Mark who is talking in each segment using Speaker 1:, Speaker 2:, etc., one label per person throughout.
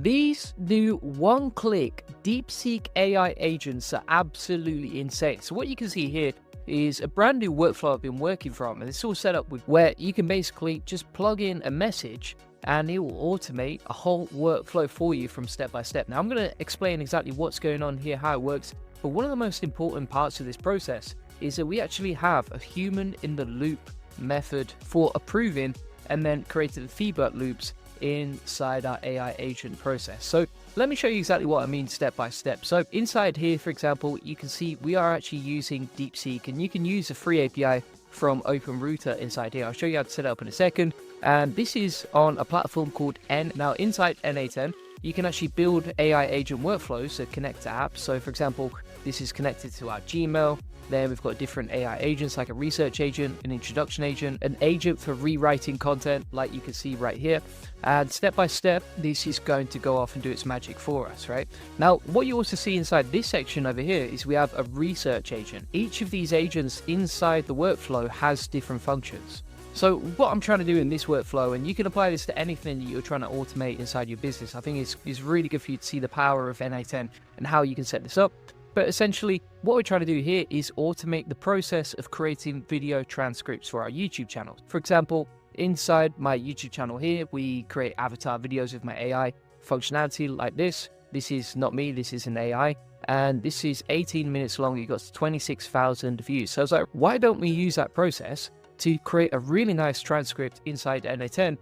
Speaker 1: These new one-click DeepSeek AI agents are absolutely insane. So what you can see here is a brand new workflow I've been working from, and it's all set up with where you can basically just plug in a message and it will automate a whole workflow for you from step by step. Now I'm going to explain exactly what's going on here, how it works, but one of the most important parts of this process is that we actually have a human in the loop method for approving and then creating feedback loops inside our AI agent process. So let me show you exactly what I mean step by step. So inside here, for example, you can see we are actually using DeepSeek, and you can use a free API from OpenRouter inside here. I'll show you how to set it up in a second. And this is on a platform called N. Now inside N8N, you can actually build AI agent workflows that connect to apps. So for example, this is connected to our Gmail. Then we've got different AI agents like a research agent, an introduction agent, an agent for rewriting content like you can see right here. And step by step, this is going to go off and do its magic for us, right? Now, what you also see inside this section over here is we have a research agent. Each of these agents inside the workflow has different functions. So what I'm trying to do in this workflow, and you can apply this to anything that you're trying to automate inside your business, I think it's really good for you to see the power of N8N and how you can set this up. But essentially, what we're trying to do here is automate the process of creating video transcripts for our YouTube channel. For example, inside my YouTube channel here, we create avatar videos with my AI functionality like this. This is not me, this is an AI. And this is 18 minutes long. It got 26,000 views. So I was like, why don't we use that process to create a really nice transcript inside N8N?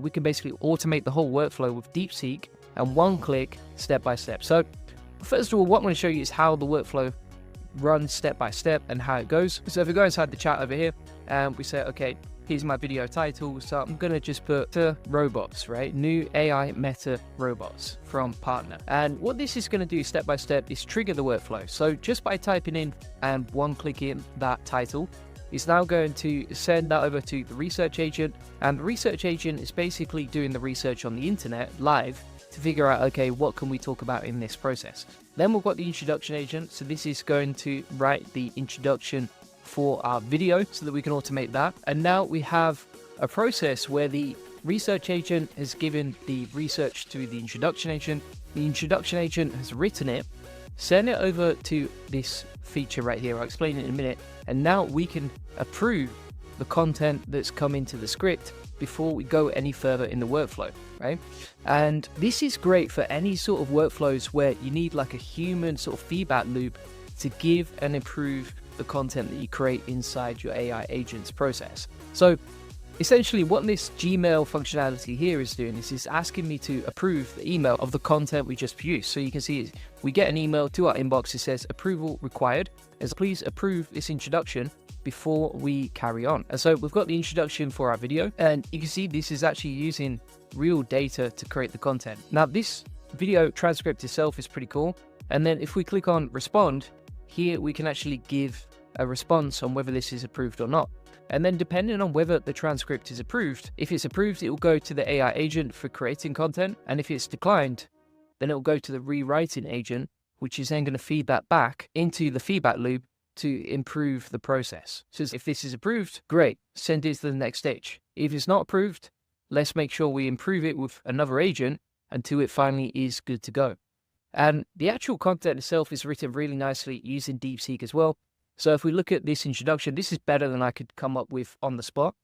Speaker 1: We can basically automate the whole workflow with DeepSeek and one click, step by step. So first of all, what I'm going to show you is how the workflow runs step by step and how it goes. So if we go inside the chat over here and we say, okay, here's my video title. So I'm going to just put the robots, right? New AI meta robots from partner. And what this is going to do step by step is trigger the workflow. So just by typing in and one click in that title, it's now going to send that over to the research agent. And the research agent is basically doing the research on the internet live to figure out, okay, what can we talk about in this process? Then we've got the introduction agent. So this is going to write the introduction for our video so that we can automate that. And now we have a process where the research agent has given the research to the introduction agent. The introduction agent has written it, send it over to this feature right here. I'll explain it in a minute. And now we can approve the content that's come into the script before we go any further in the workflow, right? And this is great for any sort of workflows where you need like a human sort of feedback loop to give and improve the content that you create inside your AI agent's process. So essentially what this Gmail functionality here is doing is it's asking me to approve the email of the content we just produced. So you can see we get an email to our inbox. It says approval required. As please approve this introduction before we carry on. And so we've got the introduction for our video, and you can see this is actually using real data to create the content. Now this video transcript itself is pretty cool. And then if we click on respond, here we can actually give a response on whether this is approved or not. And then depending on whether the transcript is approved, if it's approved, it will go to the AI agent for creating content. And if it's declined, then it will go to the rewriting agent, which is then going to feed that back into the feedback loop to improve the process. So if this is approved, great, send it to the next stage. If it's not approved, let's make sure we improve it with another agent until it finally is good to go. And the actual content itself is written really nicely using DeepSeek as well. So if we look at this introduction, this is better than I could come up with on the spot.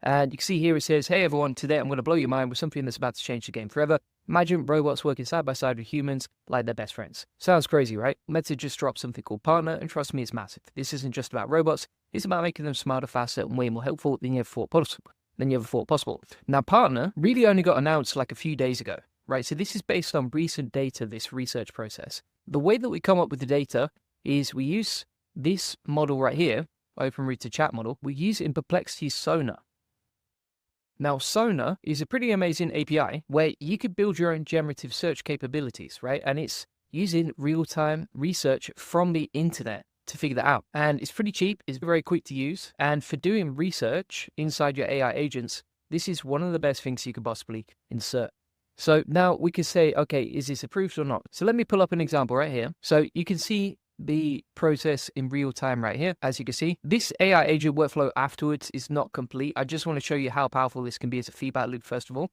Speaker 1: And you can see here it says, hey everyone, today I'm going to blow your mind with something that's about to change the game forever. Imagine robots working side by side with humans like they're best friends. Sounds crazy, right? Meta just dropped something called Partner, and trust me, it's massive. This isn't just about robots. It's about making them smarter, faster, and way more helpful than you ever thought possible. Now, Partner really only got announced like a few days ago, right? So this is based on recent data, this research process. The way that we come up with the data is we use this model right here, OpenRouter chat model. We use it in Perplexity's Sonar. Now, Sonar is a pretty amazing API where you could build your own generative search capabilities, right? And it's using real-time research from the internet to figure that out. And it's pretty cheap, it's very quick to use. And for doing research inside your AI agents, this is one of the best things you could possibly insert. So now we can say, okay, is this approved or not? So let me pull up an example right here. So you can see the process in real time right here. As you can see, this AI agent workflow afterwards is not complete. I just want to show you how powerful this can be as a feedback loop first of all.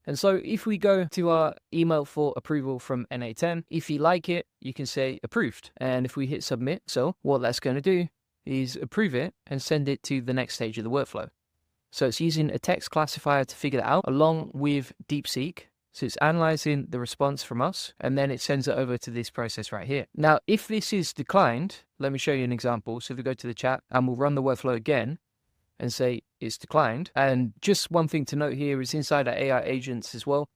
Speaker 1: And so if we go to our email for approval from NA10, if you like it, you can say approved. And if we hit submit, so what that's going to do is approve it and send it to the next stage of the workflow. So it's using a text classifier to figure that out along with DeepSeek. So it's analyzing the response from us, and then it sends it over to this process right here. Now, if this is declined, let me show you an example. So if we go to the chat and we'll run the workflow again and say it's declined. And just one thing to note here is inside our AI agents as well,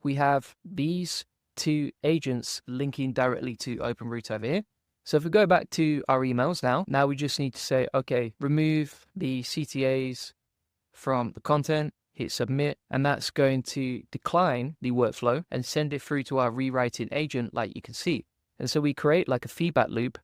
Speaker 1: we have these two agents linking directly to OpenRoute over here. So if we go back to our emails now we just need to say, okay, remove the CTAs from the content, hit submit, and that's going to decline the workflow and send it through to our rewriting agent like you can see. And so we create like a feedback loop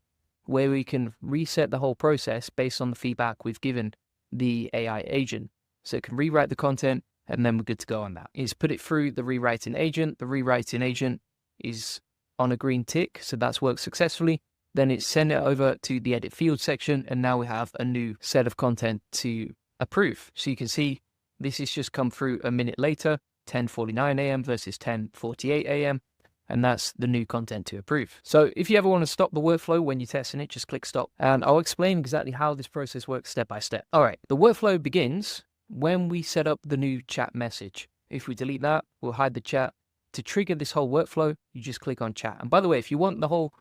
Speaker 1: where we can reset the whole process based on the feedback we've given the AI agent. So it can rewrite the content and then we're good to go on that. Is put it through the rewriting agent. The rewriting agent is on a green tick, so that's worked successfully. Then it's send it over to the edit field section, and now we have a new set of content to approve. So you can see this has just come through a minute later, 10:49 a.m. versus 10:48 a.m. And that's the new content to approve. So if you ever want to stop the workflow when you're testing it, just click stop. And I'll explain exactly how this process works step by step. All right, the workflow begins when we set up the new chat message. If we delete that, we'll hide the chat. To trigger this whole workflow, you just click on chat. And by the way, if you want the whole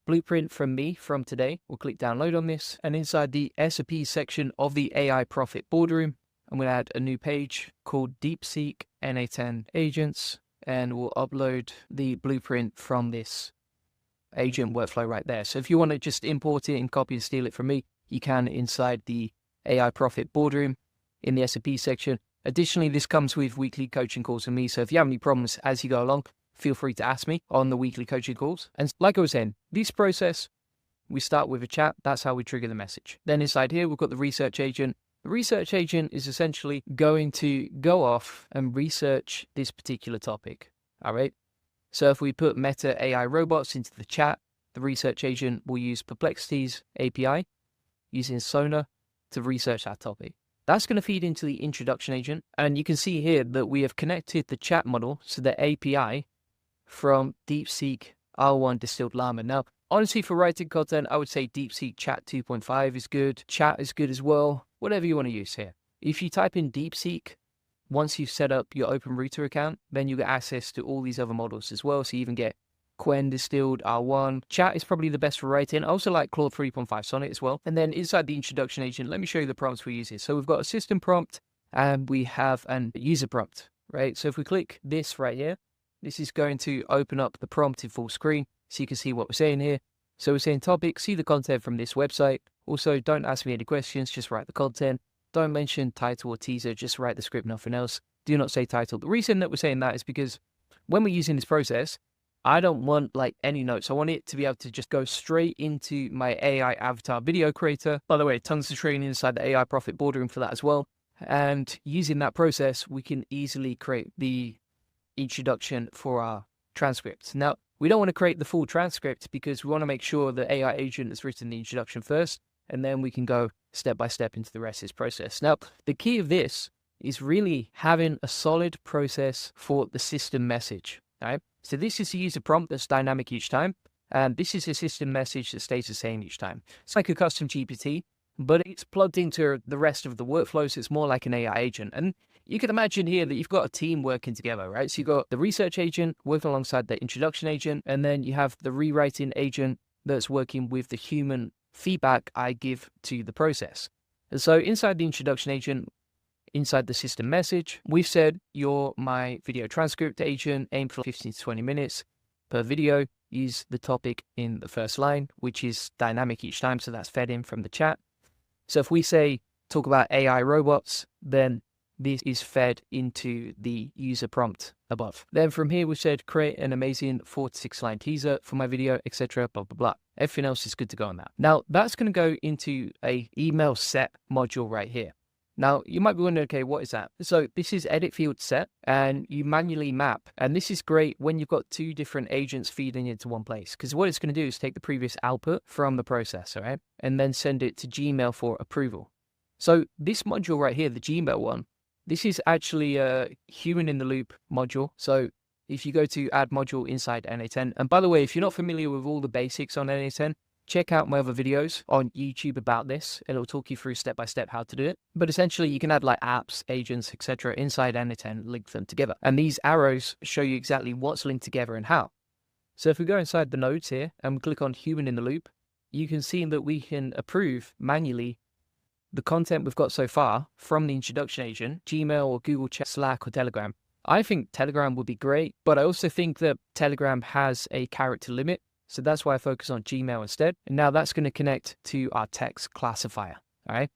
Speaker 1: blueprint from me from today, we'll click download on this. And inside the SOP section of the AI Profit Boardroom, I'm going to add a new page called DeepSeek NA10 Agents, and we'll upload the blueprint from this agent workflow right there. So if you want to just import it and copy and steal it from me, you can inside the AI Profit Boardroom in the SOP section. Additionally, this comes with weekly coaching calls from me. So if you have any problems as you go along, feel free to ask me on the weekly coaching calls. And like I was saying, this process, we start with a chat. That's how we trigger the message. Then inside here, we've got the research agent. The research agent is essentially going to go off and research this particular topic. All right. So if we put Meta AI robots into the chat, the research agent will use Perplexity's API using Sona to research that topic. That's going to feed into the introduction agent. And you can see here that we have connected the chat model to the API from DeepSeek R1 Distilled Llama. Now, honestly, for writing content, I would say DeepSeek Chat 2.5 is good. Chat is good as well. Whatever you want to use here. If you type in DeepSeek, once you've set up your OpenRouter account, then you get access to all these other models as well. So you even get Quen Distilled R1. Chat is probably the best for writing. I also like Claude 3.5 Sonnet as well. And then inside the introduction agent, let me show you the prompts we use here. So we've got a system prompt and we have an user prompt, right? So if we click this right here, this is going to open up the prompt in full screen so you can see what we're saying here. So we're saying topic, see the content from this website. Also, don't ask me any questions, just write the content. Don't mention title or teaser, just write the script, nothing else. Do not say title. The reason that we're saying that is because when we're using this process, I don't want like any notes. I want it to be able to just go straight into my AI avatar video creator. By the way, tons of training inside the AI Profit Boardroom for that as well. And using that process, we can easily create the introduction for our transcripts. Now, we don't want to create the full transcript because we want to make sure the AI agent has written the introduction first, and then we can go step by step into the rest of this process. Now, the key of this is really having a solid process for the system message. Right? So this is a user prompt that's dynamic each time, and this is a system message that stays the same each time. It's like a custom GPT, but it's plugged into the rest of the workflow, so it's more like an AI agent. And you can imagine here that you've got a team working together, right? So you've got the research agent working alongside the introduction agent, and then you have the rewriting agent that's working with the human feedback I give to the process. And so inside the introduction agent, inside the system message, we've said you're my video transcript agent, aim for 15 to 20 minutes per video, use the topic in the first line, which is dynamic each time, so that's fed in from the chat. So if we say, talk about AI robots, then this is fed into the user prompt above. Then from here, we said, create an amazing 4 to 6 line teaser for my video, etc., blah, blah, blah. Everything else is good to go on that. Now, that's going to go into a email set module right here. Now, you might be wondering, okay, what is that? So this is edit field set, and you manually map. And this is great when you've got 2 different agents feeding into one place, because what it's going to do is take the previous output from the processor, right? And then send it to Gmail for approval. So this module right here, the Gmail one, This is actually a human in the loop module. So if you go to add module inside NA10, and by the way, if you're not familiar with all the basics on NA10, check out my other videos on YouTube about this. It'll talk you through step by step how to do it. But essentially, you can add like apps, agents, etc. inside NA10, link them together. And these arrows show you exactly what's linked together and how. So if we go inside the nodes here and we click on human in the loop, you can see that we can approve manually the content we've got so far from the introduction agent, Gmail or Google Chat, Slack or Telegram. I think Telegram would be great, but I also think that Telegram has a character limit. So that's why I focus on Gmail instead. And now that's going to connect to our text classifier. All right.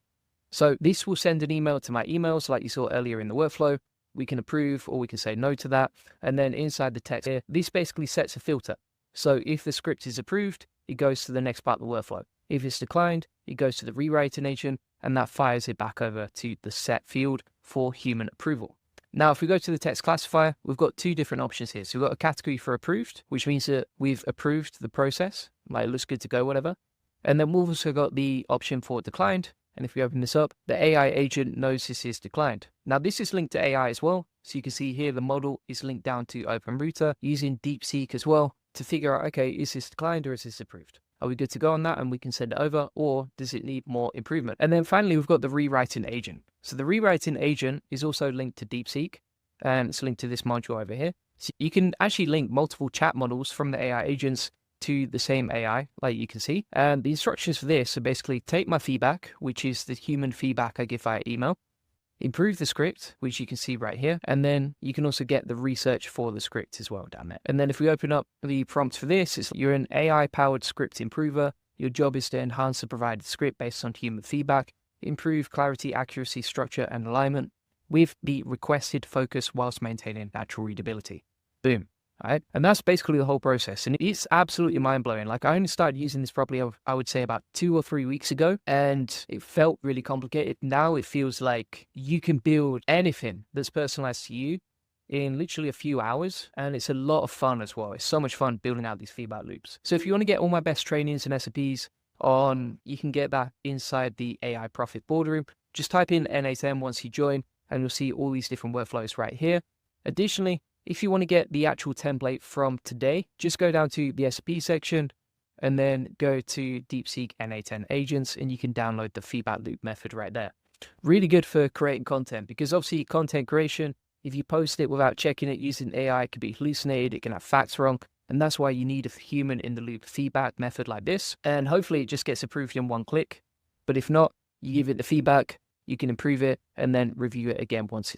Speaker 1: So this will send an email to my emails like you saw earlier in the workflow. We can approve or we can say no to that. And then inside the text here, this basically sets a filter. So if the script is approved, it goes to the next part of the workflow. If it's declined, it goes to the rewriting agent and that fires it back over to the set field for human approval. Now, if we go to the text classifier, we've got two different options here. So we've got a category for approved, which means that we've approved the process, like it looks good to go, whatever. And then we've also got the option for declined. And if we open this up, the AI agent knows this is declined. Now, this is linked to AI as well. So you can see here, the model is linked down to OpenRouter using DeepSeek as well to figure out, okay, is this declined or is this approved? Are we good to go on that and we can send it over, or does it need more improvement? And then finally, we've got the rewriting agent. So the rewriting agent is also linked to DeepSeek and it's linked to this module over here. So you can actually link multiple chat models from the AI agents to the same AI, like you can see. And the instructions for this are basically take my feedback, which is the human feedback I give via email, improve the script, which you can see right here. And then you can also get the research for the script as well down there. And then if we open up the prompt for this, you're an AI-powered script improver. Your job is to enhance the provided script based on human feedback, improve clarity, accuracy, structure, and alignment with the requested focus whilst maintaining natural readability. Boom. All right. And that's basically the whole process. And it's absolutely mind blowing. Like I only started using this probably, I would say about 2 or 3 weeks ago, and it felt really complicated. Now it feels like you can build anything that's personalized to you in literally a few hours. And it's a lot of fun as well. It's so much fun building out these feedback loops. So if you want to get all my best trainings and SOPs on, you can get that inside the AI Profit Boardroom. Just type in N8M once you join, and you'll see all these different workflows right here. Additionally, if you want to get the actual template from today, just go down to the SOP section and then go to DeepSeek N8N agents, and you can download the feedback loop method right there. Really good for creating content, because obviously content creation, if you post it without checking it using AI, it can be hallucinated, it can have facts wrong. And that's why you need a human in the loop feedback method like this. And hopefully it just gets approved in one click. But if not, you give it the feedback, you can improve it and then review it again once it's